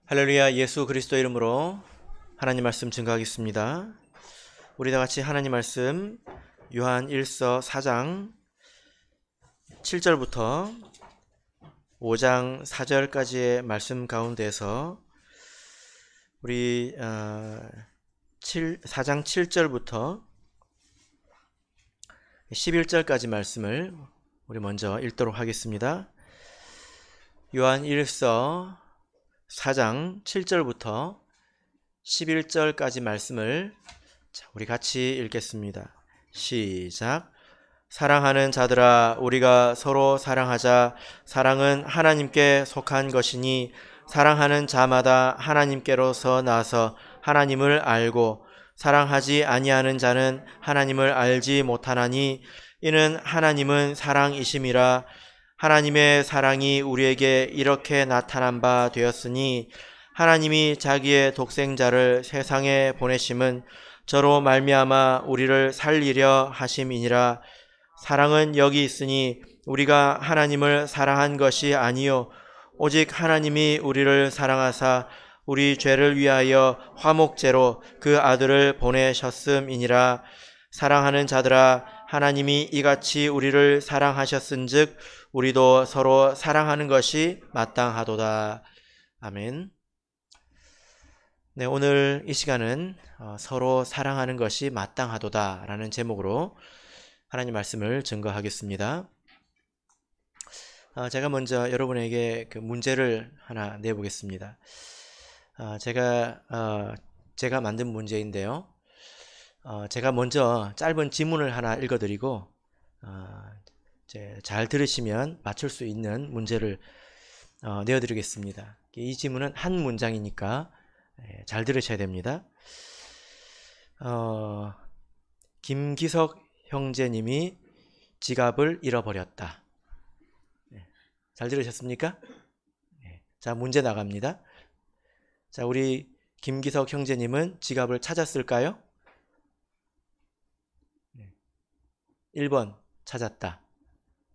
할렐루야. 예수 그리스도 이름으로 하나님 말씀 증거하겠습니다. 우리 다 같이 하나님 말씀 요한 1서 4장 7절부터 5장 4절까지의 말씀 가운데서 우리 4장 7절부터 11절까지 말씀을 우리 먼저 읽도록 하겠습니다. 요한 1서 4장 7절부터 11절까지 말씀을 우리 같이 읽겠습니다. 시작. 사랑하는 자들아, 우리가 서로 사랑하자. 사랑은 하나님께 속한 것이니 사랑하는 자마다 하나님께로서 나서 하나님을 알고 사랑하지 아니하는 자는 하나님을 알지 못하나니 이는 하나님은 사랑이심이라. 하나님의 사랑이 우리에게 이렇게 나타난 바 되었으니 하나님이 자기의 독생자를 세상에 보내심은 저로 말미암아 우리를 살리려 하심이니라. 사랑은 여기 있으니 우리가 하나님을 사랑한 것이 아니요 오직 하나님이 우리를 사랑하사 우리 죄를 위하여 화목제로 그 아들을 보내셨음이니라. 사랑하는 자들아, 하나님이 이같이 우리를 사랑하셨은즉 우리도 서로 사랑하는 것이 마땅하도다. 아멘. 네, 오늘 이 시간은 서로 사랑하는 것이 마땅하도다 라는 제목으로 하나님 말씀을 증거하겠습니다. 제가 먼저 여러분에게 그 문제를 하나 내보겠습니다. 제가 만든 문제인데요. 제가 먼저 짧은 지문을 하나 읽어드리고 잘 들으시면 맞출 수 있는 문제를 내어드리겠습니다. 이 지문은 한 문장이니까 잘 들으셔야 됩니다. 김기석 형제님이 지갑을 잃어버렸다. 잘 들으셨습니까? 자, 문제 나갑니다. 자, 우리 김기석 형제님은 지갑을 찾았을까요? 1번 찾았다.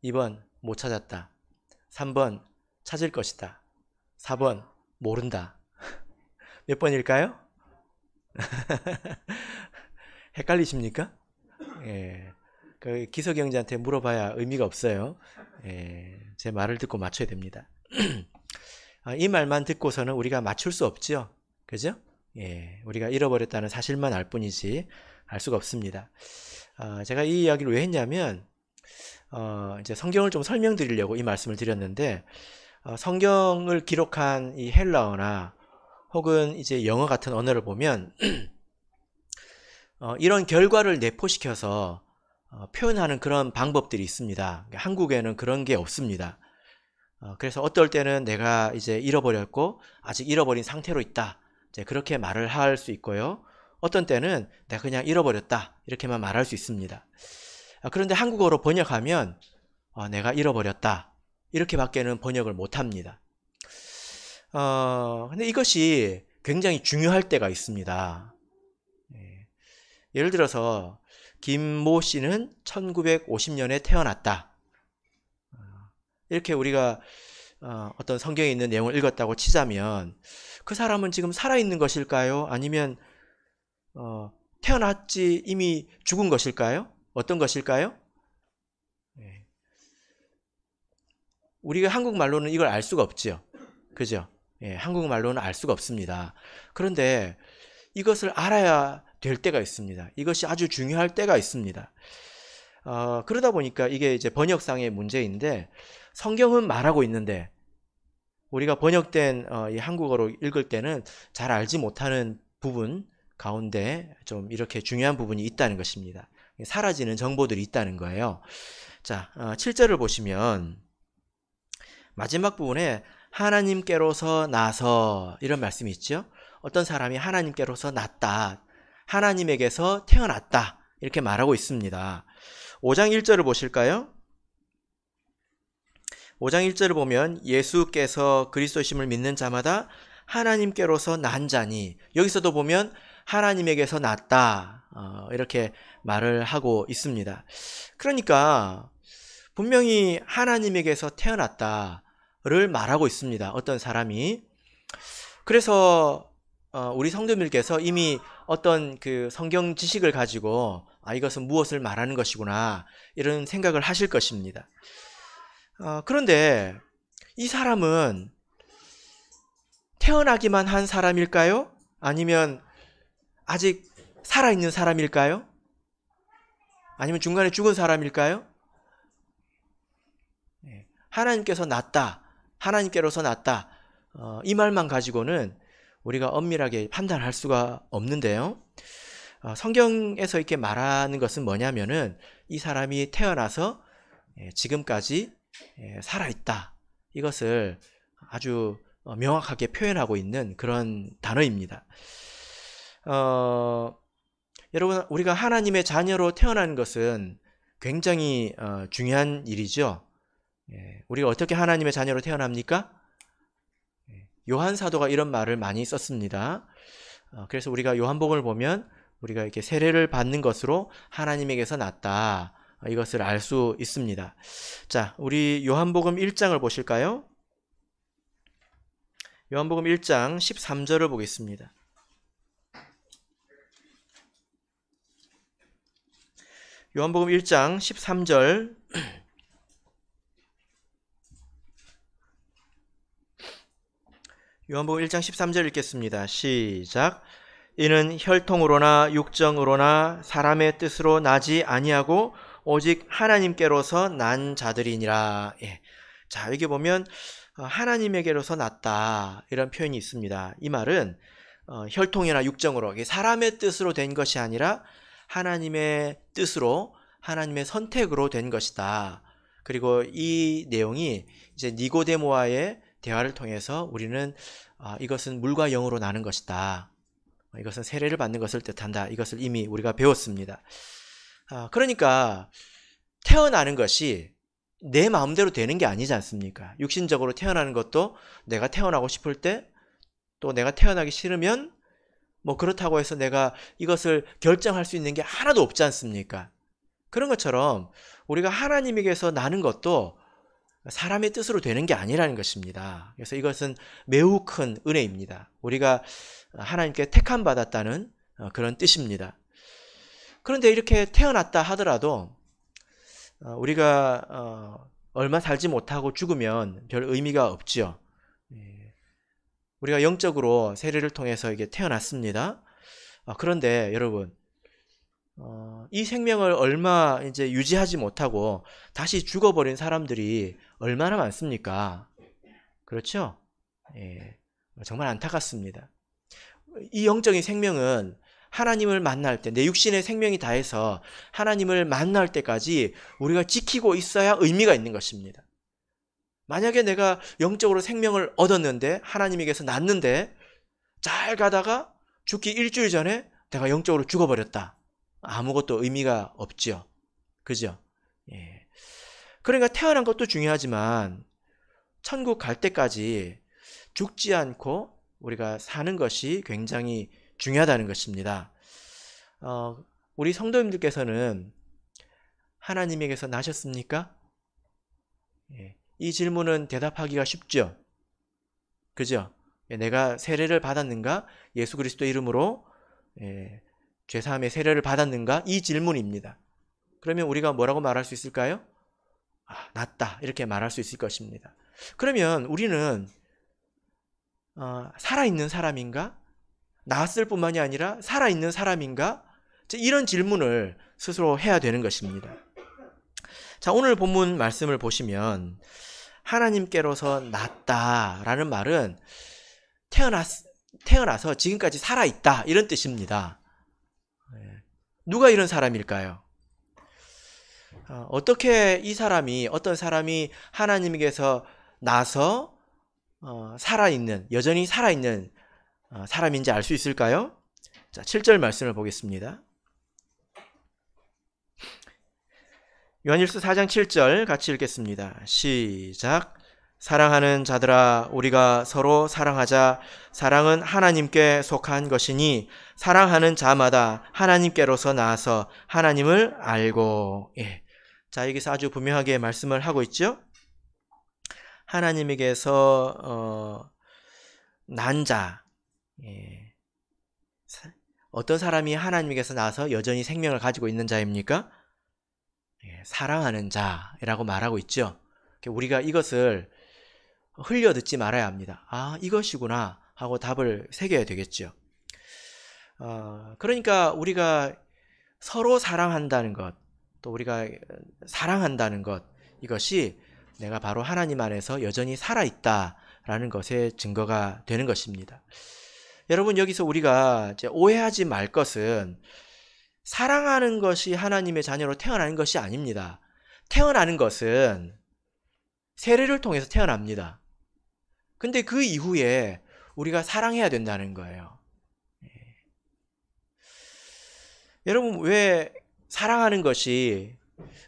2번 못 찾았다. 3번 찾을 것이다. 4번 모른다. 몇 번일까요? 헷갈리십니까? 그 기석이 형제한테 물어봐야 의미가 없어요. 제 말을 듣고 맞춰야 됩니다. 이 말만 듣고서는 우리가 맞출 수 없죠. 그죠? 우리가 잃어버렸다는 사실만 알 뿐이지 알 수가 없습니다. 제가 이 이야기를 왜 했냐면 이제 성경을 좀 설명드리려고 이 말씀을 드렸는데 성경을 기록한 이 헬라어나 혹은 이제 영어 같은 언어를 보면 이런 결과를 내포시켜서 표현하는 그런 방법들이 있습니다. 한국에는 그런 게 없습니다. 그래서 어떨 때는 내가 이제 잃어버렸고 아직 잃어버린 상태로 있다. 이제 그렇게 말을 할 수 있고요. 어떤 때는 내가 그냥 잃어버렸다. 이렇게만 말할 수 있습니다. 그런데 한국어로 번역하면 내가 잃어버렸다. 이렇게밖에는 번역을 못합니다. 근데 이것이 굉장히 중요할 때가 있습니다. 예를 들어서 김모 씨는 1950년에 태어났다. 이렇게 우리가 어떤 성경에 있는 내용을 읽었다고 치자면 그 사람은 지금 살아있는 것일까요? 아니면 태어났지 이미 죽은 것일까요? 어떤 것일까요? 우리가 한국말로는 이걸 알 수가 없죠. 그죠? 한국말로는 알 수가 없습니다. 그런데 이것을 알아야 될 때가 있습니다. 이것이 아주 중요할 때가 있습니다. 그러다 보니까 이게 이제 번역상의 문제인데 성경은 말하고 있는데 우리가 번역된 이 한국어로 읽을 때는 잘 알지 못하는 부분 가운데 좀 이렇게 중요한 부분이 있다는 것입니다. 사라지는 정보들이 있다는 거예요. 자, 7절을 보시면 마지막 부분에 하나님께로서 나서 이런 말씀이 있죠. 어떤 사람이 하나님께로서 났다. 하나님에게서 태어났다. 이렇게 말하고 있습니다. 5장 1절을 보실까요? 5장 1절을 보면 예수께서 그리스도심을 믿는 자마다 하나님께로서 난 자니 여기서도 보면 하나님에게서 났다. 이렇게 말을 하고 있습니다. 그러니까 분명히 하나님에게서 태어났다를 말하고 있습니다. 어떤 사람이. 그래서 우리 성도님들께서 이미 어떤 그 성경 지식을 가지고 이것은 무엇을 말하는 것이구나 이런 생각을 하실 것입니다. 그런데 이 사람은 태어나기만 한 사람일까요? 아니면 아직 살아있는 사람일까요? 아니면 중간에 죽은 사람일까요? 하나님께서 낳다, 하나님께로서 낳다, 이 말만 가지고는 우리가 엄밀하게 판단할 수가 없는데요. 성경에서 이렇게 말하는 것은 뭐냐면은 이 사람이 태어나서 지금까지 살아있다. 이것을 아주 명확하게 표현하고 있는 그런 단어입니다. 여러분, 우리가 하나님의 자녀로 태어나는 것은 굉장히 중요한 일이죠. 우리가 어떻게 하나님의 자녀로 태어납니까? 요한 사도가 이런 말을 많이 썼습니다. 그래서 우리가 요한복음을 보면 우리가 이렇게 세례를 받는 것으로 하나님에게서 났다. 이것을 알 수 있습니다. 자, 우리 요한복음 1장을 보실까요? 요한복음 1장 13절을 보겠습니다. 요한복음 1장 13절 요한복음 1장 13절 읽겠습니다. 시작. 이는 혈통으로나 육정으로나 사람의 뜻으로 나지 아니하고 오직 하나님께로서 난 자들이니라. 자, 여기 보면 하나님에게로서 났다 이런 표현이 있습니다. 이 말은 혈통이나 육정으로 사람의 뜻으로 된 것이 아니라 하나님의 뜻으로 하나님의 선택으로 된 것이다. 그리고 이 내용이 이제 니고데모와의 대화를 통해서 우리는 이것은 물과 영으로 나는 것이다. 이것은 세례를 받는 것을 뜻한다. 이것을 이미 우리가 배웠습니다. 그러니까 태어나는 것이 내 마음대로 되는 게 아니지 않습니까? 육신적으로 태어나는 것도 내가 태어나고 싶을 때, 또 내가 태어나기 싫으면 뭐 그렇다고 해서 내가 이것을 결정할 수 있는 게 하나도 없지 않습니까? 그런 것처럼 우리가 하나님에게서 나는 것도 사람의 뜻으로 되는 게 아니라는 것입니다. 그래서 이것은 매우 큰 은혜입니다. 우리가 하나님께 택함 받았다는 그런 뜻입니다. 그런데 이렇게 태어났다 하더라도 우리가 얼마 살지 못하고 죽으면 별 의미가 없지요. 우리가 영적으로 세례를 통해서 이게 태어났습니다. 그런데 여러분, 이 생명을 얼마 이제 유지하지 못하고 다시 죽어버린 사람들이 얼마나 많습니까? 그렇죠? 정말 안타깝습니다. 이 영적인 생명은 하나님을 만날 때, 내 육신의 생명이 다해서 하나님을 만날 때까지 우리가 지키고 있어야 의미가 있는 것입니다. 만약에 내가 영적으로 생명을 얻었는데, 하나님에게서 났는데, 잘 가다가 죽기 일주일 전에 내가 영적으로 죽어버렸다. 아무것도 의미가 없죠. 그죠? 그러니까 태어난 것도 중요하지만, 천국 갈 때까지 죽지 않고 우리가 사는 것이 굉장히 중요하다는 것입니다. 우리 성도님들께서는 하나님에게서 나셨습니까? 이 질문은 대답하기가 쉽죠. 그죠? 내가 세례를 받았는가? 예수 그리스도 이름으로 죄사함의 세례를 받았는가? 이 질문입니다. 그러면 우리가 뭐라고 말할 수 있을까요? 낫다 이렇게 말할 수 있을 것입니다. 그러면 우리는 살아있는 사람인가? 나았을 뿐만이 아니라 살아있는 사람인가? 이런 질문을 스스로 해야 되는 것입니다. 자, 오늘 본문 말씀을 보시면 하나님께로서 낳았다라는 말은 태어나서 지금까지 살아있다 이런 뜻입니다. 누가 이런 사람일까요? 어떻게 어떤 사람이 하나님에게서 나서 여전히 살아있는 사람인지 알 수 있을까요? 자, 7절 말씀을 보겠습니다. 요한일서 4장 7절 같이 읽겠습니다. 시작. 사랑하는 자들아, 우리가 서로 사랑하자. 사랑은 하나님께 속한 것이니 사랑하는 자마다 하나님께로서 나와서 하나님을 알고. 자, 여기서 아주 분명하게 말씀을 하고 있죠. 하나님에게서 난 자. 예. 어떤 사람이 하나님께서 나서 여전히 생명을 가지고 있는 자입니까? 예, 사랑하는 자라고 말하고 있죠. 우리가 이것을 흘려 듣지 말아야 합니다. 아, 이것이구나 하고 답을 새겨야 되겠죠. 그러니까 우리가 서로 사랑한다는 것, 또 우리가 사랑한다는 것, 이것이 내가 바로 하나님 안에서 여전히 살아있다라는 것의 증거가 되는 것입니다. 여러분, 여기서 우리가 이제 오해하지 말 것은 사랑하는 것이 하나님의 자녀로 태어나는 것이 아닙니다. 태어나는 것은 세례를 통해서 태어납니다. 근데 그 이후에 우리가 사랑해야 된다는 거예요. 여러분, 왜 사랑하는 것이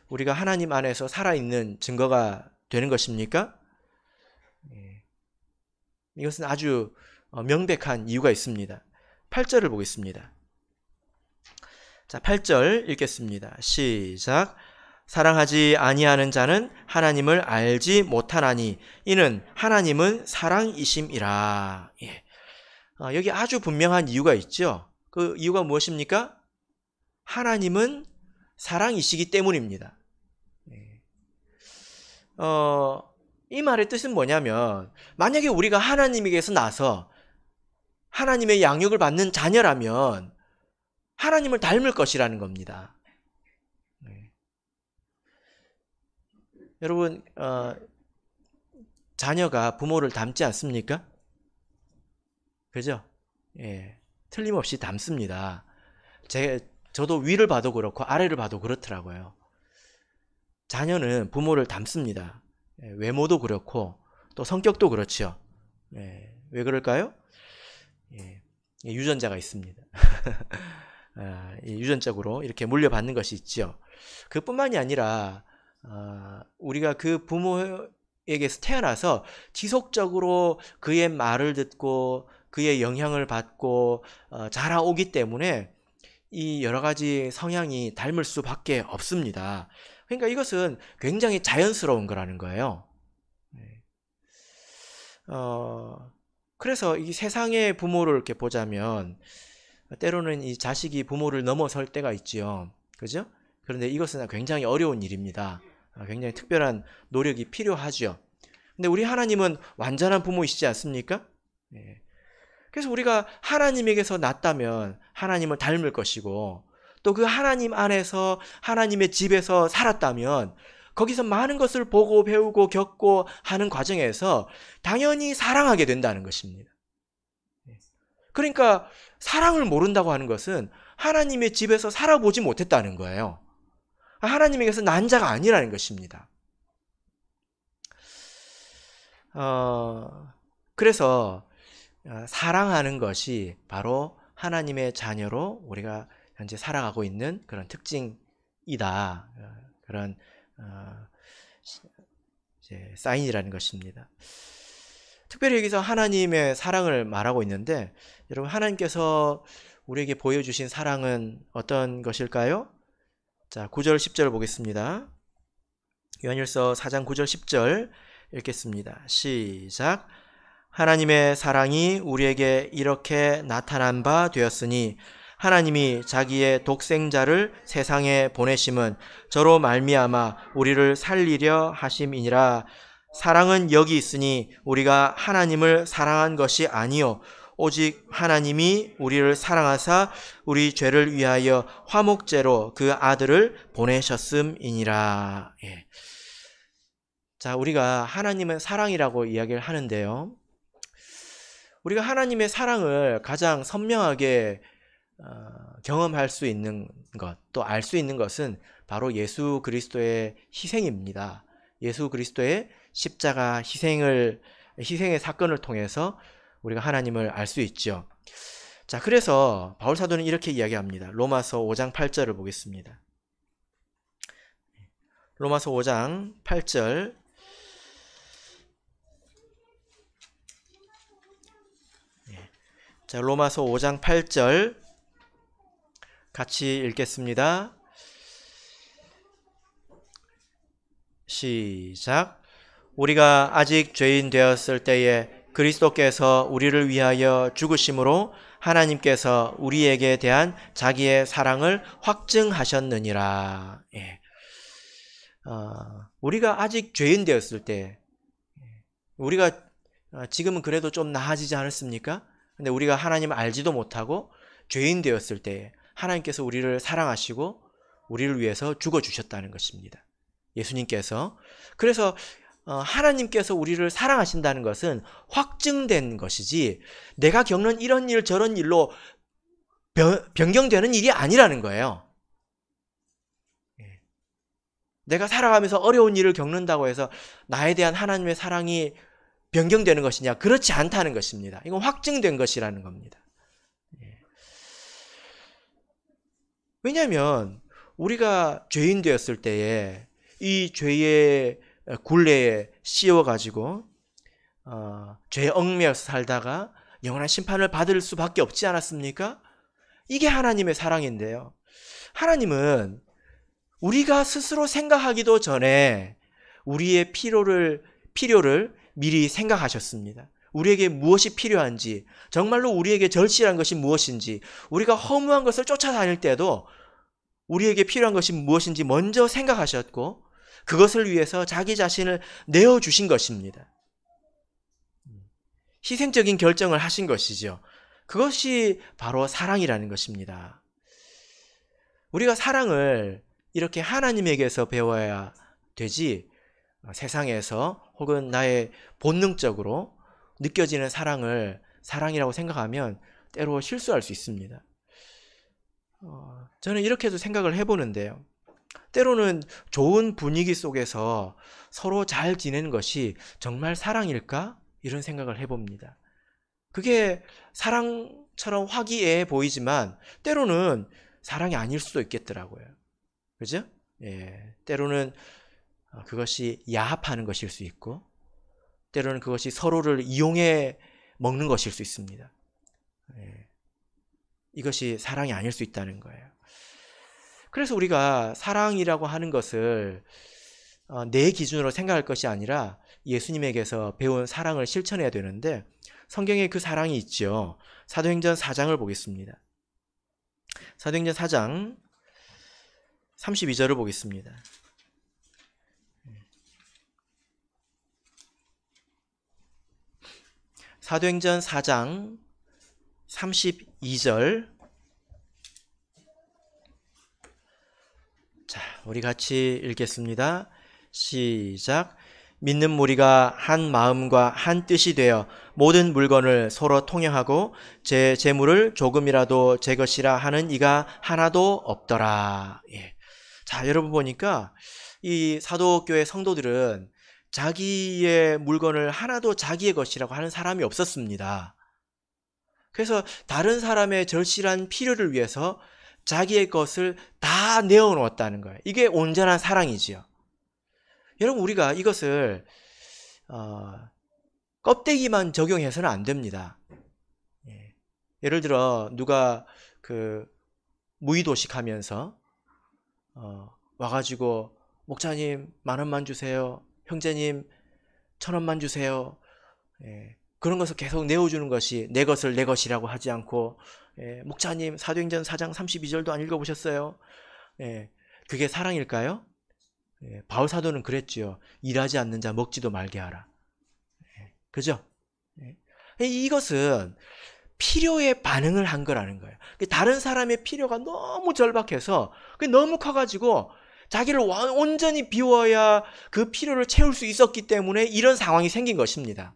우리가 하나님 안에서 살아있는 증거가 되는 것입니까? 이것은 아주 명백한 이유가 있습니다. 8절을 보겠습니다. 자, 8절 읽겠습니다. 시작. 사랑하지 아니하는 자는 하나님을 알지 못하나니 이는 하나님은 사랑이심이라. 예. 여기 아주 분명한 이유가 있죠. 그 이유가 무엇입니까? 하나님은 사랑이시기 때문입니다. 이 말의 뜻은 뭐냐면, 만약에 우리가 하나님에게서 나서 하나님의 양육을 받는 자녀라면 하나님을 닮을 것이라는 겁니다. 여러분, 자녀가 부모를 닮지 않습니까? 그죠? 예, 틀림없이 닮습니다. 저도 위를 봐도 그렇고 아래를 봐도 그렇더라고요. 자녀는 부모를 닮습니다. 외모도 그렇고 또 성격도 그렇죠. 왜 그럴까요? 유전자가 있습니다. 유전적으로 이렇게 물려받는 것이 있죠. 그뿐만이 아니라 우리가 그 부모에게서 태어나서 지속적으로 그의 말을 듣고 그의 영향을 받고 자라오기 때문에 이 여러 가지 성향이 닮을 수밖에 없습니다. 그러니까 이것은 굉장히 자연스러운 거라는 거예요. 그래서 이 세상의 부모를 이렇게 보자면 때로는 이 자식이 부모를 넘어설 때가 있지요. 그죠? 그런데 이것은 굉장히 어려운 일입니다. 굉장히 특별한 노력이 필요하죠. 근데 우리 하나님은 완전한 부모이시지 않습니까? 그래서 우리가 하나님에게서 났다면 하나님을 닮을 것이고, 또 그 하나님 안에서 하나님의 집에서 살았다면 거기서 많은 것을 보고 배우고 겪고 하는 과정에서 당연히 사랑하게 된다는 것입니다. 그러니까 사랑을 모른다고 하는 것은 하나님의 집에서 살아보지 못했다는 거예요. 하나님에게서 난 자가 아니라는 것입니다. 그래서 사랑하는 것이 바로 하나님의 자녀로 우리가 현재 살아가고 있는 그런 특징이다. 그런 이제 사인이라는 것입니다. 특별히 여기서 하나님의 사랑을 말하고 있는데, 여러분, 하나님께서 우리에게 보여주신 사랑은 어떤 것일까요? 자, 9절 10절 보겠습니다. 요한일서 4장 9절 10절 읽겠습니다. 시작. 하나님의 사랑이 우리에게 이렇게 나타난 바 되었으니 하나님이 자기의 독생자를 세상에 보내심은 저로 말미암아 우리를 살리려 하심이니라. 사랑은 여기 있으니 우리가 하나님을 사랑한 것이 아니요 오직 하나님이 우리를 사랑하사 우리 죄를 위하여 화목제로 그 아들을 보내셨음이니라. 예. 자, 우리가 하나님은 사랑이라고 이야기를 하는데요, 우리가 하나님의 사랑을 가장 선명하게 경험할 수 있는 것, 또 알 수 있는 것은 바로 예수 그리스도의 희생입니다. 예수 그리스도의 십자가 희생의 사건을 통해서 우리가 하나님을 알 수 있죠. 자, 그래서 바울 사도는 이렇게 이야기합니다. 로마서 5장 8절을 보겠습니다. 로마서 5장 8절. 자, 로마서 5장 8절 같이 읽겠습니다. 시작. 우리가 아직 죄인 되었을 때에 그리스도께서 우리를 위하여 죽으심으로 하나님께서 우리에게 대한 자기의 사랑을 확증하셨느니라. 예. 우리가 아직 죄인 되었을 때, 우리가 지금은 그래도 좀 나아지지 않았습니까? 근데 우리가 하나님을 알지도 못하고 죄인 되었을 때 하나님께서 우리를 사랑하시고 우리를 위해서 죽어주셨다는 것입니다. 예수님께서. 그래서 하나님께서 우리를 사랑하신다는 것은 확증된 것이지 내가 겪는 이런 일 저런 일로 변경되는 일이 아니라는 거예요. 내가 살아가면서 어려운 일을 겪는다고 해서 나에 대한 하나님의 사랑이 변경되는 것이냐? 그렇지 않다는 것입니다. 이건 확증된 것이라는 겁니다. 왜냐하면 우리가 죄인 되었을 때에 이 죄의 굴레에 씌워가지고 죄에 얽매여서 살다가 영원한 심판을 받을 수밖에 없지 않았습니까? 이게 하나님의 사랑인데요. 하나님은 우리가 스스로 생각하기도 전에 우리의 필요를 미리 생각하셨습니다. 우리에게 무엇이 필요한지, 정말로 우리에게 절실한 것이 무엇인지, 우리가 허무한 것을 쫓아다닐 때도 우리에게 필요한 것이 무엇인지 먼저 생각하셨고 그것을 위해서 자기 자신을 내어주신 것입니다. 희생적인 결정을 하신 것이죠. 그것이 바로 사랑이라는 것입니다. 우리가 사랑을 이렇게 하나님에게서 배워야 되지 세상에서 혹은 나의 본능적으로 느껴지는 사랑을 사랑이라고 생각하면 때로 실수할 수 있습니다. 저는 이렇게도 생각을 해보는데요. 때로는 좋은 분위기 속에서 서로 잘 지내는 것이 정말 사랑일까? 이런 생각을 해봅니다. 그게 사랑처럼 화기애애 보이지만 때로는 사랑이 아닐 수도 있겠더라고요. 그죠? 예, 때로는 그것이 야합하는 것일 수 있고 때로는 그것이 서로를 이용해 먹는 것일 수 있습니다. 예, 이것이 사랑이 아닐 수 있다는 거예요. 그래서 우리가 사랑이라고 하는 것을 내 기준으로 생각할 것이 아니라 예수님에게서 배운 사랑을 실천해야 되는데 성경에 그 사랑이 있죠. 사도행전 4장을 보겠습니다. 사도행전 4장 32절을 보겠습니다. 사도행전 4장 32절. 자, 우리 같이 읽겠습니다. 시작. 믿는 무리가 한 마음과 한 뜻이 되어 모든 물건을 서로 통용하고 제 재물을 조금이라도 제 것이라 하는 이가 하나도 없더라. 예. 자, 여러분 보니까 이 사도교회 성도들은 자기의 물건을 하나도 자기의 것이라고 하는 사람이 없었습니다. 그래서 다른 사람의 절실한 필요를 위해서 자기의 것을 다 내어놓았다는 거예요. 이게 온전한 사랑이지요. 여러분, 우리가 이것을 껍데기만 적용해서는 안 됩니다. 예를 들어 누가 그 무의도식 하면서 와가지고 목사님 10,000원만 주세요, 형제님 1,000원만 주세요, 그런 것을 계속 내어주는 것이 내 것을 내 것이라고 하지 않고, 목사님 사도행전 4장 32절도 안 읽어보셨어요? 그게 사랑일까요? 바울 사도는 그랬지요. 일하지 않는 자 먹지도 말게 하라. 그죠? 이것은 필요에 반응을 한 거라는 거예요. 다른 사람의 필요가 너무 절박해서 너무 커가지고 자기를 온전히 비워야 그 필요를 채울 수 있었기 때문에 이런 상황이 생긴 것입니다.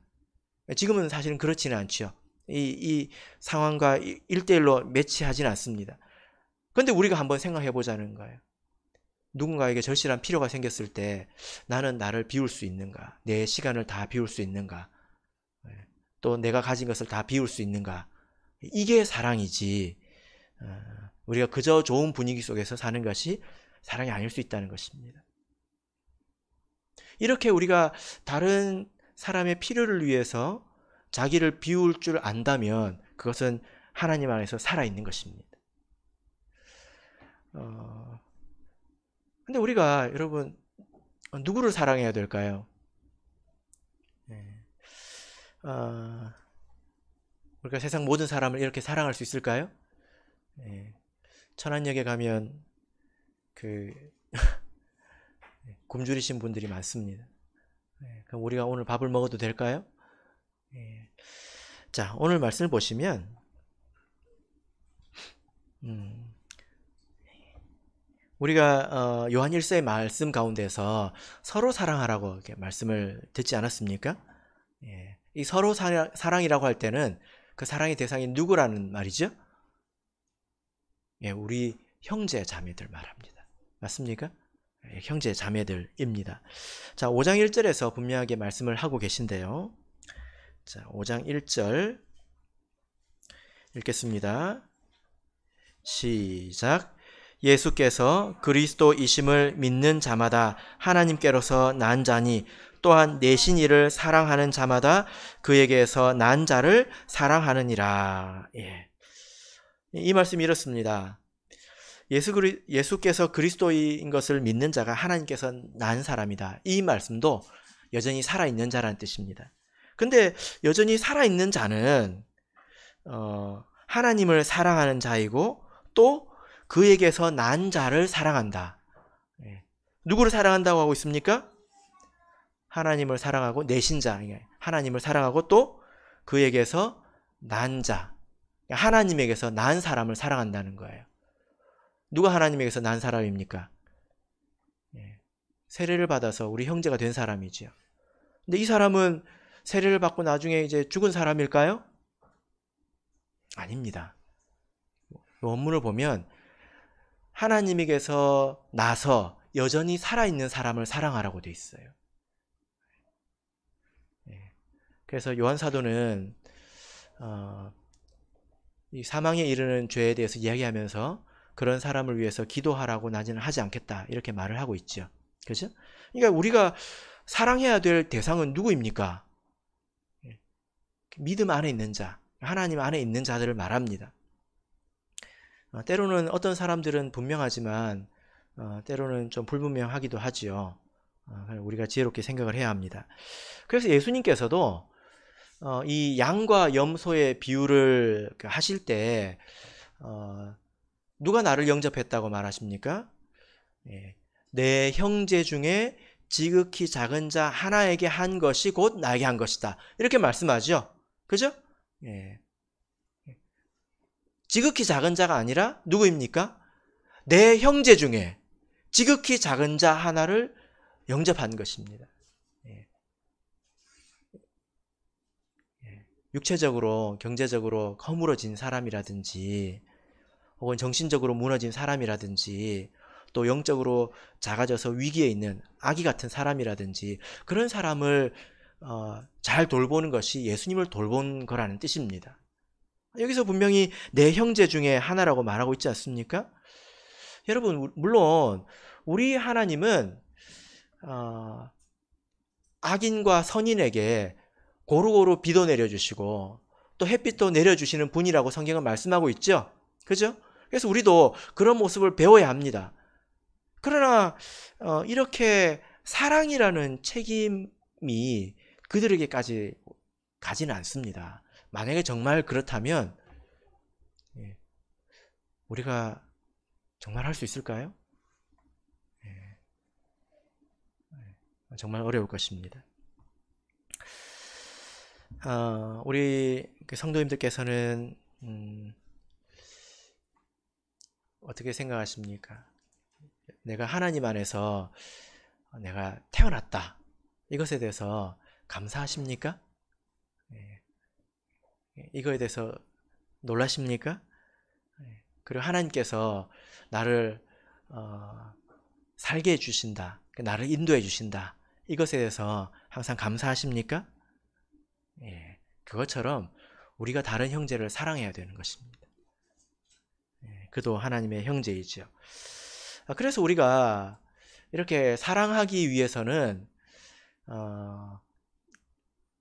지금은 사실은 그렇지는 않죠. 이 상황과 1대1로 매치하지는 않습니다. 그런데 우리가 한번 생각해 보자는 거예요. 누군가에게 절실한 필요가 생겼을 때 나는 나를 비울 수 있는가? 내 시간을 다 비울 수 있는가? 또 내가 가진 것을 다 비울 수 있는가? 이게 사랑이지. 우리가 그저 좋은 분위기 속에서 사는 것이 사랑이 아닐 수 있다는 것입니다. 이렇게 우리가 다른 사람의 필요를 위해서 자기를 비울 줄 안다면 그것은 하나님 안에서 살아있는 것입니다. 근데 우리가 여러분 누구를 사랑해야 될까요? 우리가 세상 모든 사람을 이렇게 사랑할 수 있을까요? 천안역에 가면 그 굶주리신 분들이 많습니다. 그럼 우리가 오늘 밥을 먹어도 될까요? 자, 오늘 말씀을 보시면 우리가 요한 1서의 말씀 가운데서 서로 사랑하라고 이렇게 말씀을 듣지 않았습니까? 이 서로 사랑이라고 할 때는 그 사랑의 대상이 누구라는 말이죠? 우리 형제 자매들 말합니다. 맞습니까? 형제 자매들입니다. 자, 5장 1절에서 분명하게 말씀을 하고 계신데요. 자, 5장 1절 읽겠습니다. 시작. 예수께서 그리스도이심을 믿는 자마다 하나님께로서 난 자니 또한 내신 이를 사랑하는 자마다 그에게서 난 자를 사랑하느니라. 이 말씀이 이렇습니다. 예수께서 그리스도인 것을 믿는 자가 하나님께서 난 사람이다. 이 말씀도 여전히 살아있는 자라는 뜻입니다. 근데 여전히 살아있는 자는 하나님을 사랑하는 자이고 또 그에게서 난 자를 사랑한다. 누구를 사랑한다고 하고 있습니까? 하나님을 사랑하고 내신 자, 하나님을 사랑하고 또 그에게서 난 자, 하나님에게서 난 사람을 사랑한다는 거예요. 누가 하나님에게서 난 사람입니까? 세례를 받아서 우리 형제가 된 사람이지요. 근데 이 사람은 세례를 받고 나중에 이제 죽은 사람일까요? 아닙니다. 원문을 보면 하나님에게서 나서 여전히 살아있는 사람을 사랑하라고 돼 있어요. 그래서 요한 사도는 이 사망에 이르는 죄에 대해서 이야기하면서 그런 사람을 위해서 기도하라고 나는 하지 않겠다 이렇게 말을 하고 있죠. 그렇죠? 그러니까 우리가 사랑해야 될 대상은 누구입니까? 믿음 안에 있는 자, 하나님 안에 있는 자들을 말합니다. 때로는 어떤 사람들은 분명하지만 때로는 좀 불분명하기도 하지요. 우리가 지혜롭게 생각을 해야 합니다. 그래서 예수님께서도 이 양과 염소의 비유를 하실 때 누가 나를 영접했다고 말하십니까? 내 형제 중에 지극히 작은 자 하나에게 한 것이 곧 나에게 한 것이다. 이렇게 말씀하죠. 그죠? 지극히 작은 자가 아니라 누구입니까? 내 형제 중에 지극히 작은 자 하나를 영접한 것입니다. 육체적으로, 경제적으로 허물어진 사람이라든지 혹은 정신적으로 무너진 사람이라든지 또 영적으로 작아져서 위기에 있는 아기 같은 사람이라든지 그런 사람을 잘 돌보는 것이 예수님을 돌본 거라는 뜻입니다. 여기서 분명히 내 형제 중에 하나라고 말하고 있지 않습니까? 여러분, 물론 우리 하나님은 악인과 선인에게 고루고루 비도 내려주시고 또 햇빛도 내려주시는 분이라고 성경은 말씀하고 있죠. 그죠? 그래서 우리도 그런 모습을 배워야 합니다. 그러나 이렇게 사랑이라는 책임이 그들에게까지 가지는 않습니다. 만약에 정말 그렇다면 우리가 정말 할 수 있을까요? 정말 어려울 것입니다. 우리 성도님들께서는 어떻게 생각하십니까? 내가 하나님 안에서 내가 태어났다. 이것에 대해서 감사하십니까? 이거에 대해서 놀라십니까? 그리고 하나님께서 나를 살게 해주신다. 나를 인도해 주신다. 이것에 대해서 항상 감사하십니까? 그것처럼 우리가 다른 형제를 사랑해야 되는 것입니다. 그도 하나님의 형제이죠. 그래서 우리가 이렇게 사랑하기 위해서는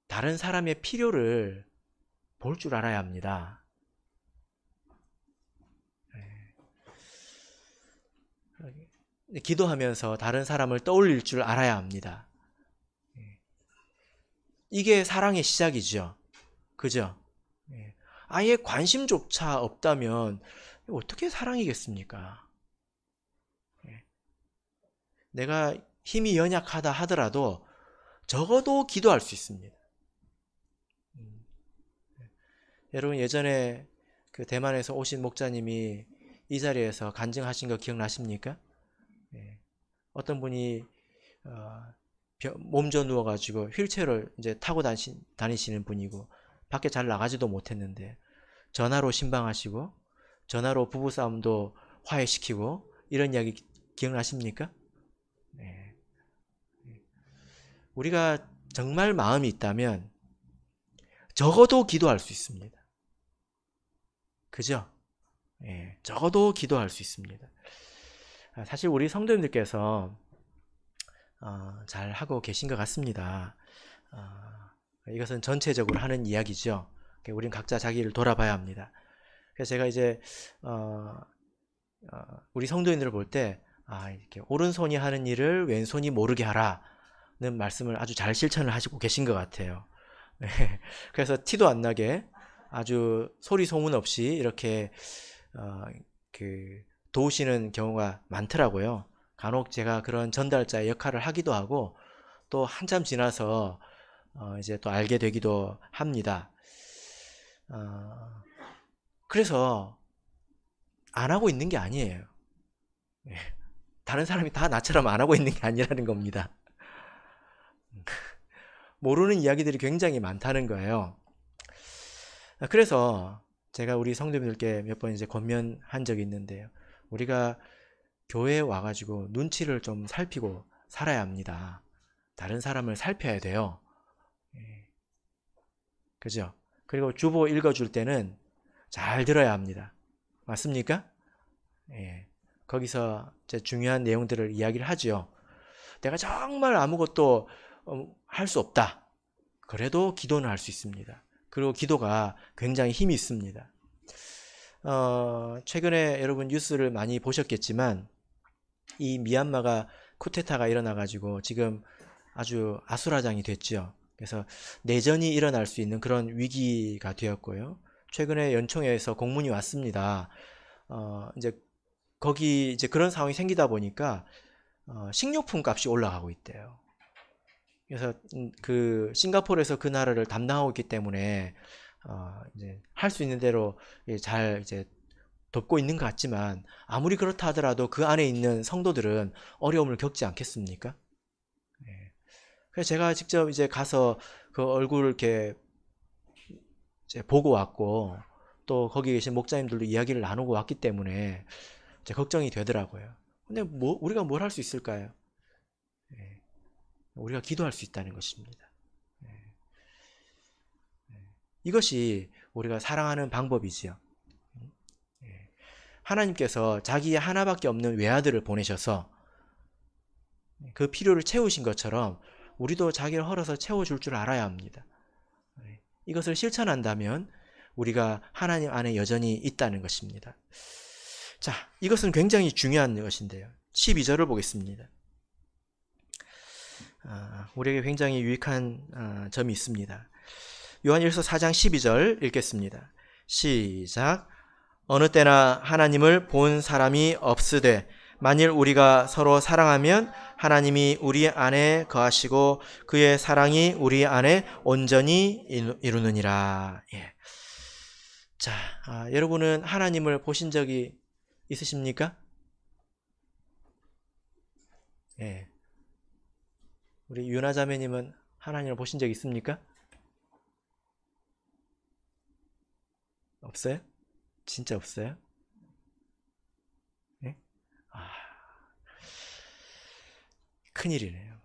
다른 사람의 필요를 볼 줄 알아야 합니다. 기도하면서 다른 사람을 떠올릴 줄 알아야 합니다. 이게 사랑의 시작이죠. 그죠? 예. 아예 관심조차 없다면 어떻게 사랑이겠습니까? 예. 내가 힘이 연약하다 하더라도 적어도 기도할 수 있습니다. 여러분 예전에 그 대만에서 오신 목사님이 이 자리에서 간증하신 거 기억나십니까? 예. 어떤 분이 몸져 누워가지고 휠체어를 이제 타고 다니시는 분이고 밖에 잘 나가지도 못했는데 전화로 신방하시고 전화로 부부싸움도 화해시키고 이런 이야기 기억나십니까? 예. 우리가 정말 마음이 있다면 적어도 기도할 수 있습니다. 그죠? 예, 적어도 기도할 수 있습니다. 사실 우리 성도님들께서 잘 하고 계신 것 같습니다. 이것은 전체적으로 하는 이야기죠. 우린 각자 자기를 돌아봐야 합니다. 그래서 제가 이제 우리 성도인들을 볼 때 이렇게 오른손이 하는 일을 왼손이 모르게 하라는 말씀을 아주 잘 실천을 하시고 계신 것 같아요. 네. 그래서 티도 안 나게 아주 소리 소문 없이 이렇게 도우시는 경우가 많더라고요. 간혹 제가 그런 전달자의 역할을 하기도 하고 또 한참 지나서 이제 또 알게 되기도 합니다. 그래서 안 하고 있는 게 아니에요. 다른 사람이 다 나처럼 안 하고 있는 게 아니라는 겁니다. 모르는 이야기들이 굉장히 많다는 거예요. 그래서 제가 우리 성도님들께 몇 번 이제 권면한 적이 있는데요. 우리가 교회에 와가지고 눈치를 좀 살피고 살아야 합니다. 다른 사람을 살펴야 돼요. 그죠? 그리고 주보 읽어줄 때는 잘 들어야 합니다. 맞습니까? 예. 거기서 중요한 내용들을 이야기를 하죠. 내가 정말 아무것도 할 수 없다. 그래도 기도는 할 수 있습니다. 그리고 기도가 굉장히 힘이 있습니다. 최근에 여러분 뉴스를 많이 보셨겠지만 이 미얀마가 쿠데타가 일어나가지고 지금 아주 아수라장이 됐죠. 그래서 내전이 일어날 수 있는 그런 위기가 되었고요. 최근에 연총에서 공문이 왔습니다. 이제 거기 이제 그런 상황이 생기다 보니까 식료품 값이 올라가고 있대요. 그래서 그 싱가포르에서 그 나라를 담당하고 있기 때문에 이제 할 수 있는 대로 잘 이제 돕고 있는 것 같지만 아무리 그렇다 하더라도 그 안에 있는 성도들은 어려움을 겪지 않겠습니까? 예. 그래서 제가 직접 이제 가서 그 얼굴을 이렇게 이제 보고 왔고 또 거기 계신 목사님들도 이야기를 나누고 왔기 때문에 이제 걱정이 되더라고요. 근데 우리가 뭘 할 수 있을까요? 예. 우리가 기도할 수 있다는 것입니다. 예. 이것이 우리가 사랑하는 방법이지요. 예. 하나님께서 자기의 하나밖에 없는 외아들을 보내셔서 그 필요를 채우신 것처럼 우리도 자기를 헐어서 채워줄 줄 알아야 합니다. 이것을 실천한다면 우리가 하나님 안에 여전히 있다는 것입니다. 자, 이것은 굉장히 중요한 것인데요. 12절을 보겠습니다. 우리에게 굉장히 유익한 점이 있습니다. 요한일서 4장 12절 읽겠습니다. 시작. 어느 때나 하나님을 본 사람이 없으되 만일 우리가 서로 사랑하면 하나님이 우리 안에 거하시고 그의 사랑이 우리 안에 온전히 이루느니라. 예. 자, 여러분은 하나님을 보신 적이 있으십니까? 예. 우리 유나 자매님은 하나님을 보신 적 있습니까? 없어요? 진짜 없어요? 예? 큰일이네요.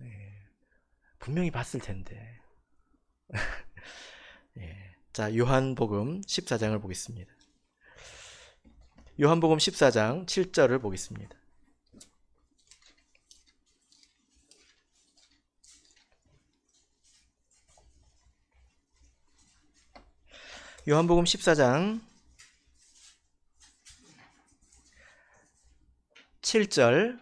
예. 분명히 봤을 텐데. 예. 자, 요한복음 14장을 보겠습니다. 요한복음 14장 7절을 보겠습니다. 요한복음 14장 7절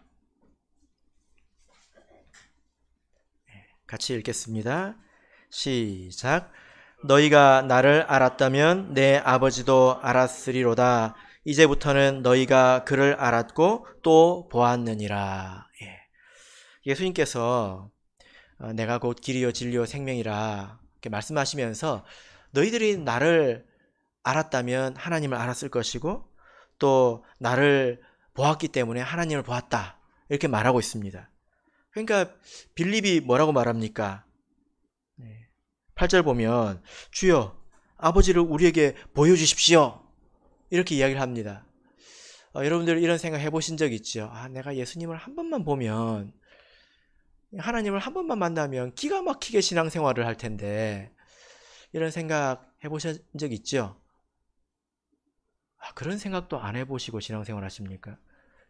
같이 읽겠습니다. 시작. 너희가 나를 알았다면 내 아버지도 알았으리로다. 이제부터는 너희가 그를 알았고 또 보았느니라. 예수님께서 내가 곧 길이요 진리요 생명이라 이렇게 말씀하시면서 너희들이 나를 알았다면 하나님을 알았을 것이고 또 나를 보았기 때문에 하나님을 보았다 이렇게 말하고 있습니다. 그러니까 빌립이 뭐라고 말합니까? 8절 보면 주여 아버지를 우리에게 보여주십시오 이렇게 이야기를 합니다. 여러분들 이런 생각 해보신 적 있죠? 내가 예수님을 한 번만 보면 하나님을 한 번만 만나면 기가 막히게 신앙생활을 할 텐데 이런 생각 해보신 적 있죠? 그런 생각도 안 해보시고 신앙생활 하십니까?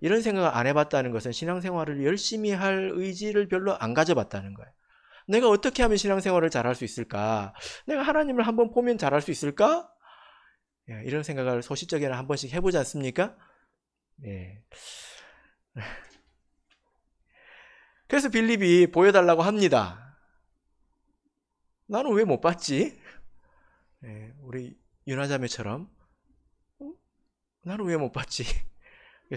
이런 생각을 안 해봤다는 것은 신앙생활을 열심히 할 의지를 별로 안 가져봤다는 거예요. 내가 어떻게 하면 신앙생활을 잘할 수 있을까? 내가 하나님을 한번 보면 잘할 수 있을까? 이런 생각을 소시적에는 한 번씩 해보지 않습니까? 그래서 빌립이 보여달라고 합니다. 나는 왜 못 봤지? 우리 유나자매처럼 나는 왜 못 봤지?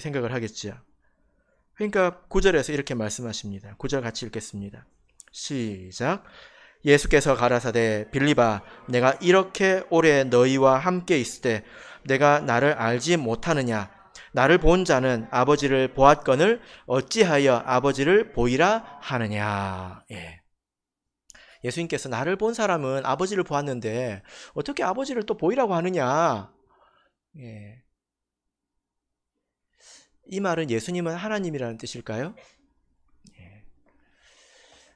생각을 하겠죠. 그러니까 9절에서 이렇게 말씀하십니다. 9절 같이 읽겠습니다. 시작. 예수께서 가라사대 빌립아 내가 이렇게 오래 너희와 함께 있을 때 내가 나를 알지 못하느냐? 나를 본 자는 아버지를 보았거늘 어찌하여 아버지를 보이라 하느냐? 예수님께서 나를 본 사람은 아버지를 보았는데 어떻게 아버지를 또 보이라고 하느냐? 이 말은 예수님은 하나님이라는 뜻일까요?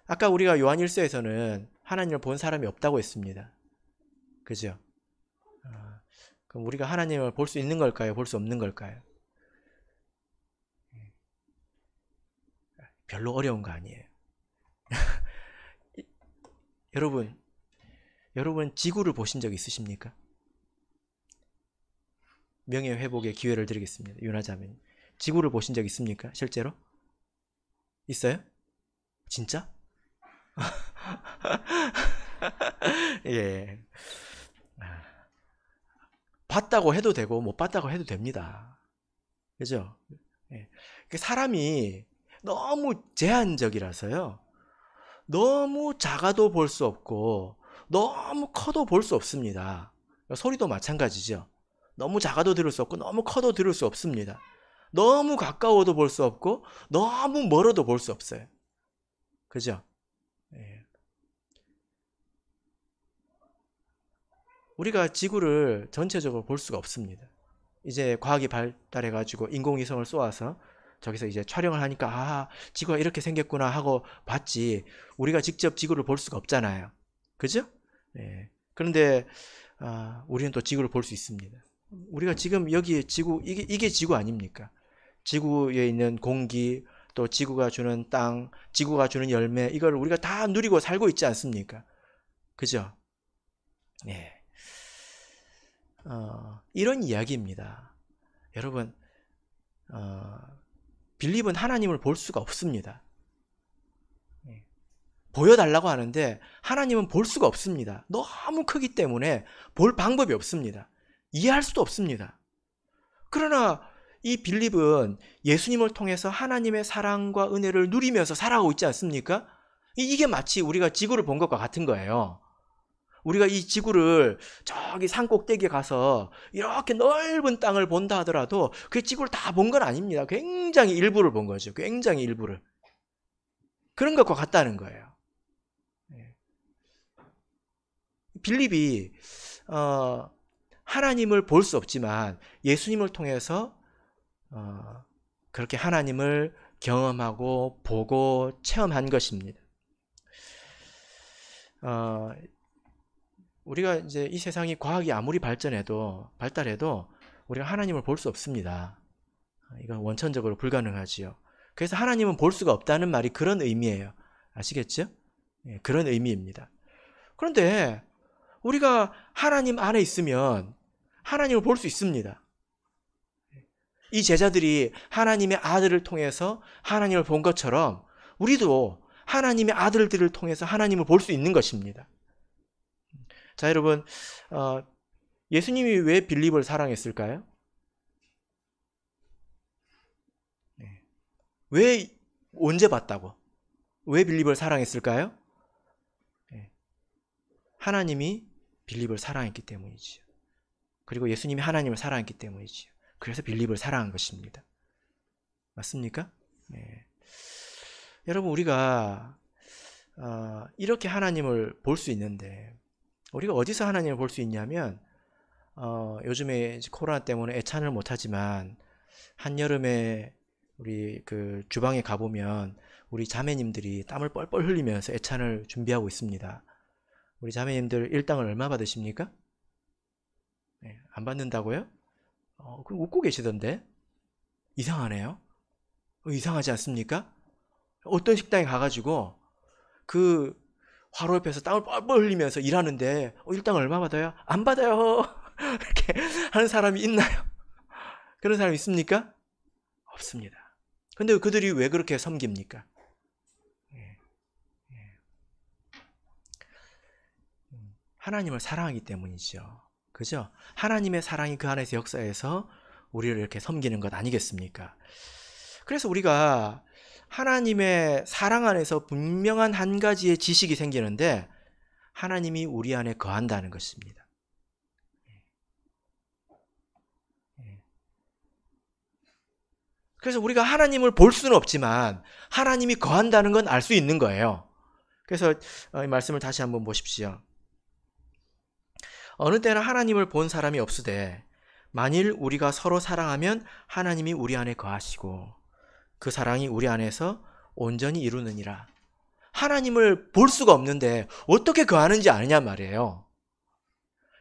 아까 우리가 요한 1서에서는 하나님을 본 사람이 없다고 했습니다. 그죠? 그럼 우리가 하나님을 볼 수 있는 걸까요? 볼 수 없는 걸까요? 별로 어려운 거 아니에요. 여러분 지구를 보신 적 있으십니까? 명예회복의 기회를 드리겠습니다. 윤하자매님. 지구를 보신 적 있습니까? 실제로? 있어요? 진짜? 예. 봤다고 해도 되고 못 봤다고 해도 됩니다. 그죠? 사람이 너무 제한적이라서요. 너무 작아도 볼 수 없고 너무 커도 볼 수 없습니다. 소리도 마찬가지죠. 너무 작아도 들을 수 없고 너무 커도 들을 수 없습니다. 너무 가까워도 볼 수 없고 너무 멀어도 볼 수 없어요. 그죠? 우리가 지구를 전체적으로 볼 수가 없습니다. 이제 과학이 발달해가지고 인공위성을 쏘아서 저기서 이제 촬영을 하니까 지구가 이렇게 생겼구나 하고 봤지 우리가 직접 지구를 볼 수가 없잖아요. 그죠? 그런데 우리는 또 지구를 볼 수 있습니다. 우리가 지금 여기 지구 이게 지구 아닙니까? 지구에 있는 공기 또 지구가 주는 땅, 지구가 주는 열매 이걸 우리가 다 누리고 살고 있지 않습니까? 그죠? 이런 이야기입니다. 여러분 빌립은 하나님을 볼 수가 없습니다. 보여달라고 하는데 하나님은 볼 수가 없습니다. 너무 크기 때문에 볼 방법이 없습니다. 이해할 수도 없습니다. 그러나 이 빌립은 예수님을 통해서 하나님의 사랑과 은혜를 누리면서 살아가고 있지 않습니까? 이게 마치 우리가 지구를 본 것과 같은 거예요. 우리가 이 지구를 저기 산 꼭대기에 가서 이렇게 넓은 땅을 본다 하더라도 그 지구를 다 본 건 아닙니다. 굉장히 일부를 본 거죠. 굉장히 일부를. 그런 것과 같다는 거예요. 빌립이 하나님을 볼 수 없지만 예수님을 통해서 그렇게 하나님을 경험하고 보고 체험한 것입니다. 우리가 이제 이 세상이 과학이 아무리 발달해도 우리가 하나님을 볼 수 없습니다. 이건 원천적으로 불가능하지요. 그래서 하나님은 볼 수가 없다는 말이 그런 의미예요. 아시겠죠? 그런 의미입니다. 그런데 우리가 하나님 안에 있으면 하나님을 볼 수 있습니다. 이 제자들이 하나님의 아들을 통해서 하나님을 본 것처럼 우리도 하나님의 아들들을 통해서 하나님을 볼 수 있는 것입니다. 자, 여러분, 예수님이 왜 빌립을 사랑했을까요? 왜, 언제 봤다고? 왜 빌립을 사랑했을까요? 하나님이 빌립을 사랑했기 때문이지요. 그리고 예수님이 하나님을 사랑했기 때문이지요. 그래서 빌립을 사랑한 것입니다. 맞습니까? 네. 여러분, 우리가 이렇게 하나님을 볼 수 있는데, 우리가 어디서 하나님을 볼 수 있냐면, 요즘에 코로나 때문에 애찬을 못하지만 한여름에 우리 그 주방에 가보면 우리 자매님들이 땀을 뻘뻘 흘리면서 애찬을 준비하고 있습니다. 우리 자매님들 일당을 얼마 받으십니까? 네, 안 받는다고요? 그럼 웃고 계시던데? 이상하네요. 이상하지 않습니까? 어떤 식당에 가가지고 그 화로 옆에서 땀을 뻘뻘 흘리면서 일하는데 일당 얼마 받아요? 안 받아요. 이렇게 하는 사람이 있나요? 그런 사람이 있습니까? 없습니다. 근데 그들이 왜 그렇게 섬깁니까? 하나님을 사랑하기 때문이죠. 그죠? 하나님의 사랑이 그 안에서 역사해서 우리를 이렇게 섬기는 것 아니겠습니까? 그래서 우리가 하나님의 사랑 안에서 분명한 한 가지의 지식이 생기는데 하나님이 우리 안에 거한다는 것입니다. 그래서 우리가 하나님을 볼 수는 없지만 하나님이 거한다는 건 알 수 있는 거예요. 그래서 이 말씀을 다시 한번 보십시오. 어느 때나 하나님을 본 사람이 없으되 만일 우리가 서로 사랑하면 하나님이 우리 안에 거하시고 그 사랑이 우리 안에서 온전히 이루느니라. 하나님을 볼 수가 없는데 어떻게 거하는지 아느냐 말이에요.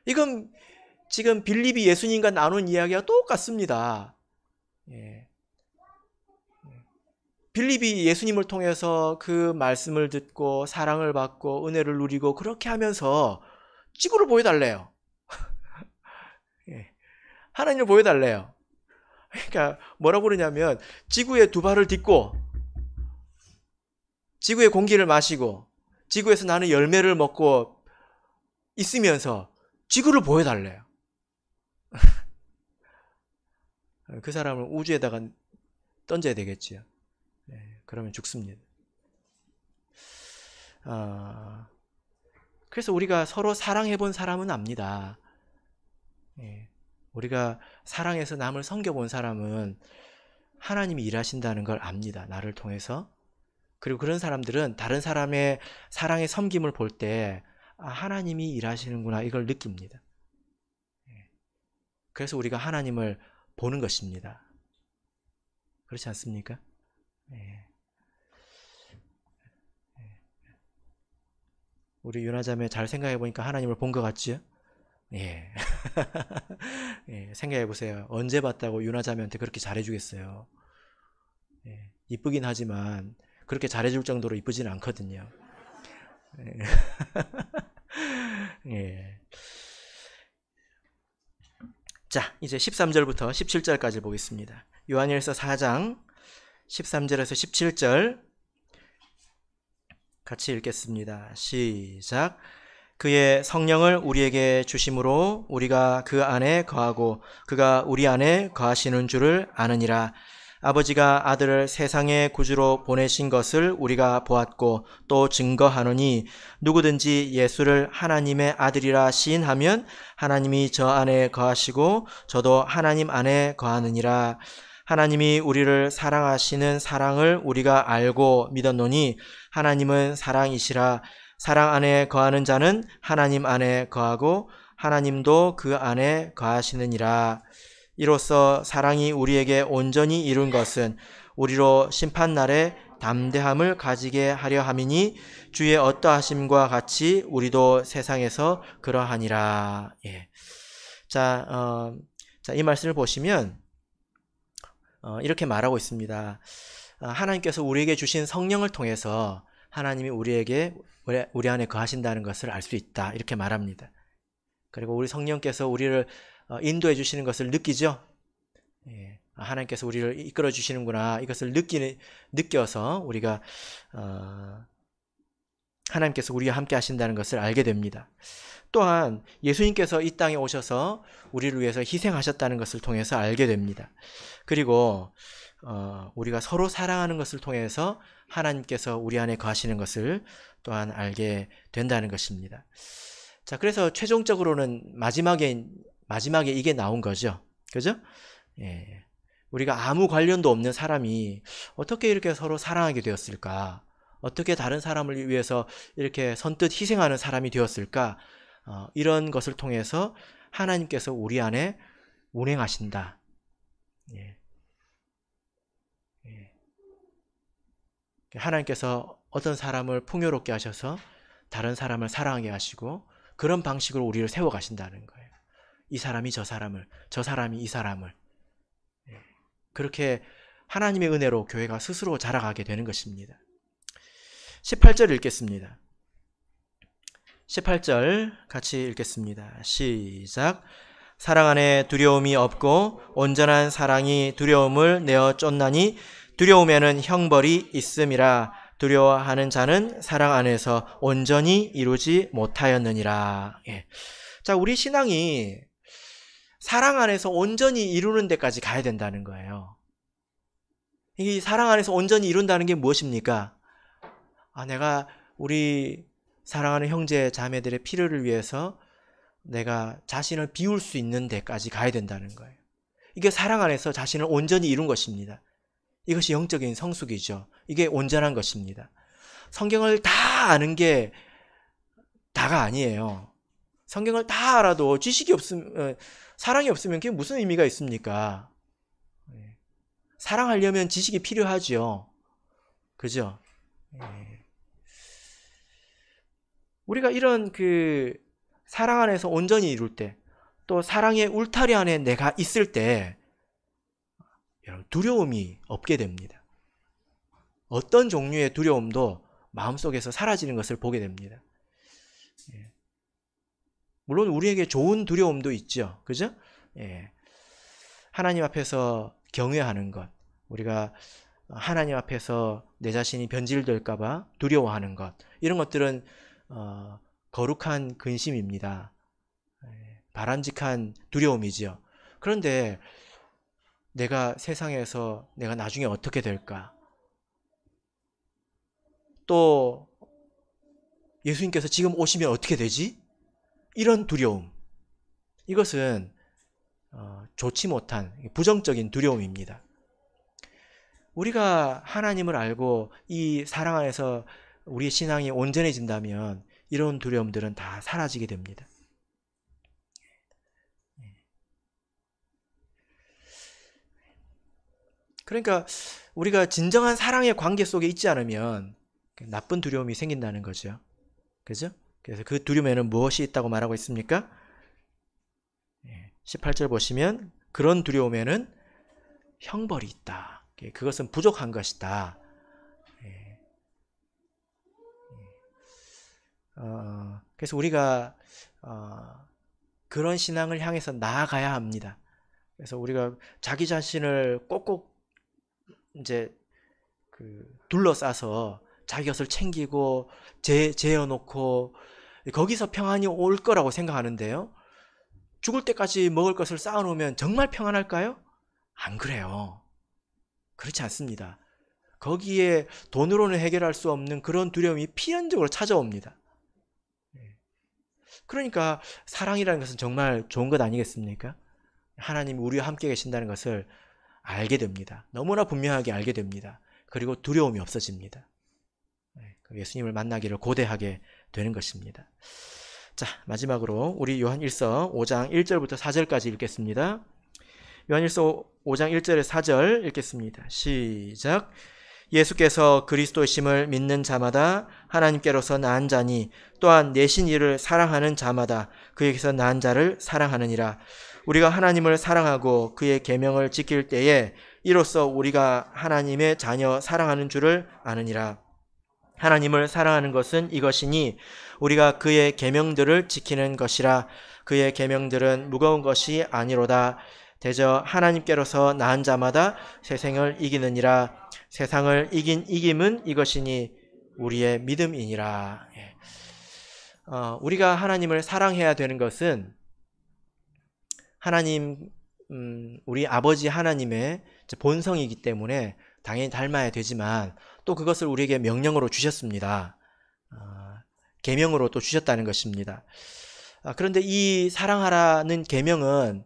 이건 지금 빌립이 예수님과 나눈 이야기가 똑같습니다. 빌립이 예수님을 통해서 그 말씀을 듣고 사랑을 받고 은혜를 누리고 그렇게 하면서 지구를 보여달래요. 하나님을 보여달래요. 그러니까 뭐라고 그러냐면 지구에 두 발을 딛고 지구의 공기를 마시고 지구에서 나는 열매를 먹고 있으면서 지구를 보여달래요. 그 사람을 우주에다가 던져야 되겠지요. 그러면 죽습니다. 그래서 우리가 서로 사랑해본 사람은 압니다. 우리가 사랑해서 남을 섬겨본 사람은 하나님이 일하신다는 걸 압니다. 나를 통해서. 그리고 그런 사람들은 다른 사람의 사랑의 섬김을 볼 때 하나님이 일하시는구나 이걸 느낍니다. 그래서 우리가 하나님을 보는 것입니다. 그렇지 않습니까? 우리 유나자매 잘 생각해 보니까 하나님을 본 것 같지요? 예. 예, 생각해 보세요. 언제 봤다고 유나자매한테 그렇게 잘해주겠어요? 예, 이쁘긴 하지만 그렇게 잘해줄 정도로 이쁘지는 않거든요. 예. 예. 자, 이제 13절부터 17절까지 보겠습니다. 요한일서 4장 13절에서 17절 같이 읽겠습니다. 시작. 그의 성령을 우리에게 주심으로 우리가 그 안에 거하고 그가 우리 안에 거하시는 줄을 아느니라. 아버지가 아들을 세상의 구주로 보내신 것을 우리가 보았고 또 증거하노니 누구든지 예수를 하나님의 아들이라 시인하면 하나님이 저 안에 거하시고 저도 하나님 안에 거하느니라. 하나님이 우리를 사랑하시는 사랑을 우리가 알고 믿었노니 하나님은 사랑이시라. 사랑 안에 거하는 자는 하나님 안에 거하고 하나님도 그 안에 거하시느니라. 이로써 사랑이 우리에게 온전히 이룬 것은 우리로 심판날에 담대함을 가지게 하려 함이니 주의 어떠하심과 같이 우리도 세상에서 그러하니라. 예. 자, 이 말씀을 보시면 이렇게 말하고 있습니다. 하나님께서 우리에게 주신 성령을 통해서 하나님이 우리 안에 거하신다는 것을 알 수 있다. 이렇게 말합니다. 그리고 우리 성령께서 우리를 인도해 주시는 것을 느끼죠. 예, 하나님께서 우리를 이끌어 주시는구나. 이것을 느껴서 우리가 하나님께서 우리와 함께 하신다는 것을 알게 됩니다. 또한 예수님께서 이 땅에 오셔서 우리를 위해서 희생하셨다는 것을 통해서 알게 됩니다. 그리고 우리가 서로 사랑하는 것을 통해서 하나님께서 우리 안에 거하시는 것을 또한 알게 된다는 것입니다. 자, 그래서 최종적으로는 마지막에 이게 나온 거죠. 그죠? 예. 우리가 아무 관련도 없는 사람이 어떻게 이렇게 서로 사랑하게 되었을까? 어떻게 다른 사람을 위해서 이렇게 선뜻 희생하는 사람이 되었을까? 이런 것을 통해서 하나님께서 우리 안에 운행하신다. 예. 예. 하나님께서 어떤 사람을 풍요롭게 하셔서 다른 사람을 사랑하게 하시고 그런 방식으로 우리를 세워가신다는 거예요. 이 사람이 저 사람을, 저 사람이 이 사람을. 예. 그렇게 하나님의 은혜로 교회가 스스로 자라가게 되는 것입니다. 18절 읽겠습니다. 18절 같이 읽겠습니다. 시작. 사랑 안에 두려움이 없고 온전한 사랑이 두려움을 내어 쫓나니 두려움에는 형벌이 있음이라. 두려워하는 자는 사랑 안에서 온전히 이루지 못하였느니라. 예. 자, 우리 신앙이 사랑 안에서 온전히 이루는 데까지 가야 된다는 거예요. 이 사랑 안에서 온전히 이룬다는 게 무엇입니까? 내가 우리 사랑하는 형제 자매들의 필요를 위해서 내가 자신을 비울 수 있는 데까지 가야 된다는 거예요. 이게 사랑 안에서 자신을 온전히 이룬 것입니다. 이것이 영적인 성숙이죠. 이게 온전한 것입니다. 성경을 다 아는 게 다가 아니에요. 성경을 다 알아도 지식이 없으면, 사랑이 없으면 그게 무슨 의미가 있습니까? 사랑하려면 지식이 필요하죠. 그죠? 우리가 이런 사랑 안에서 온전히 이룰 때, 또 사랑의 울타리 안에 내가 있을 때 두려움이 없게 됩니다. 어떤 종류의 두려움도 마음속에서 사라지는 것을 보게 됩니다. 물론 우리에게 좋은 두려움도 있죠. 그죠? 하나님 앞에서 경외하는 것, 우리가 하나님 앞에서 내 자신이 변질될까 봐 두려워하는 것, 이런 것들은 거룩한 근심입니다. 바람직한 두려움이지요. 그런데 내가 세상에서 내가 나중에 어떻게 될까? 또 예수님께서 지금 오시면 어떻게 되지? 이런 두려움. 이것은 좋지 못한 부정적인 두려움입니다. 우리가 하나님을 알고 이 사랑 안에서 우리의 신앙이 온전해진다면 이런 두려움들은 다 사라지게 됩니다. 그러니까 우리가 진정한 사랑의 관계 속에 있지 않으면 나쁜 두려움이 생긴다는 거죠. 그죠? 그래서 그 두려움에는 무엇이 있다고 말하고 있습니까? 18절 보시면 그런 두려움에는 형벌이 있다. 그것은 부족한 것이다. 그래서 우리가 그런 신앙을 향해서 나아가야 합니다. 그래서 우리가 자기 자신을 꼭꼭 이제 둘러싸서 자기 것을 챙기고 재어놓고 거기서 평안이 올 거라고 생각하는데요. 죽을 때까지 먹을 것을 쌓아놓으면 정말 평안할까요? 안 그래요. 그렇지 않습니다. 거기에 돈으로는 해결할 수 없는 그런 두려움이 필연적으로 찾아옵니다. 그러니까 사랑이라는 것은 정말 좋은 것 아니겠습니까? 하나님이 우리와 함께 계신다는 것을 알게 됩니다. 너무나 분명하게 알게 됩니다. 그리고 두려움이 없어집니다. 예수님을 만나기를 고대하게 되는 것입니다. 자, 마지막으로 우리 요한 1서 5장 1절부터 4절까지 읽겠습니다. 요한 1서 5장 1절에 4절 읽겠습니다. 시작. 예수께서 그리스도이심을 믿는 자마다 하나님께로서 난 자니 또한 내신 이를 사랑하는 자마다 그에게서 난 자를 사랑하느니라. 우리가 하나님을 사랑하고 그의 계명을 지킬 때에 이로써 우리가 하나님의 자녀 사랑하는 줄을 아느니라. 하나님을 사랑하는 것은 이것이니 우리가 그의 계명들을 지키는 것이라. 그의 계명들은 무거운 것이 아니로다. 대저 하나님께로서 낳은 자마다 세상을 이기느니라. 세상을 이긴 이김은 이것이니 우리의 믿음이니라. 예. 우리가 하나님을 사랑해야 되는 것은 하나님, 우리 아버지 하나님의 본성이기 때문에 당연히 닮아야 되지만 또 그것을 우리에게 명령으로 주셨습니다. 계명으로 또 주셨다는 것입니다. 그런데 이 사랑하라는 계명은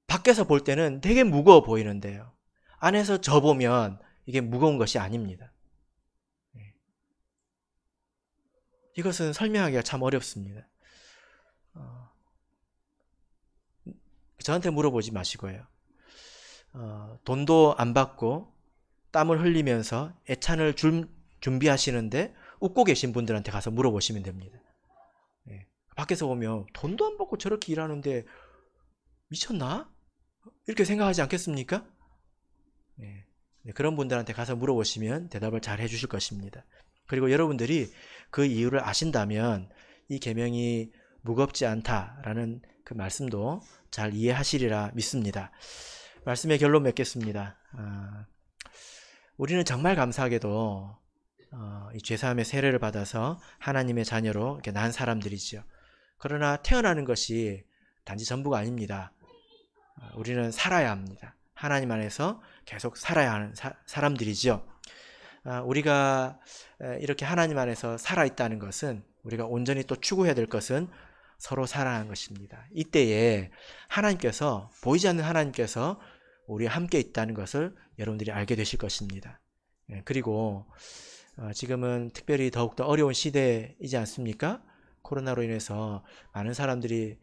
밖에서 볼 때는 되게 무거워 보이는데요. 안에서 져보면 이게 무거운 것이 아닙니다. 이것은 설명하기가 참 어렵습니다. 저한테 물어보지 마시고요. 돈도 안 받고 땀을 흘리면서 애찬을 준비하시는데 웃고 계신 분들한테 가서 물어보시면 됩니다. 밖에서 보면 돈도 안 받고 저렇게 일하는데 미쳤나? 이렇게 생각하지 않겠습니까? 그런 분들한테 가서 물어보시면 대답을 잘 해주실 것입니다. 그리고 여러분들이 그 이유를 아신다면 이 계명이 무겁지 않다라는 그 말씀도 잘 이해하시리라 믿습니다. 말씀의 결론 맺겠습니다. 우리는 정말 감사하게도 이 죄사함의 세례를 받아서 하나님의 자녀로 이렇게 난 사람들이죠. 그러나 태어나는 것이 단지 전부가 아닙니다. 우리는 살아야 합니다. 하나님 안에서 계속 살아야 하는 사람들이죠. 우리가 이렇게 하나님 안에서 살아있다는 것은 우리가 온전히 또 추구해야 될 것은 서로 사랑하는 것입니다. 이때에 하나님께서, 보이지 않는 하나님께서 우리와 함께 있다는 것을 여러분들이 알게 되실 것입니다. 그리고 지금은 특별히 더욱더 어려운 시대이지 않습니까? 코로나로 인해서 많은 사람들이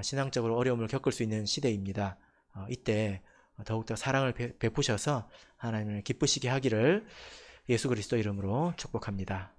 신앙적으로 어려움을 겪을 수 있는 시대입니다. 이때 더욱더 사랑을 베푸셔서 하나님을 기쁘시게 하기를 예수 그리스도 이름으로 축복합니다.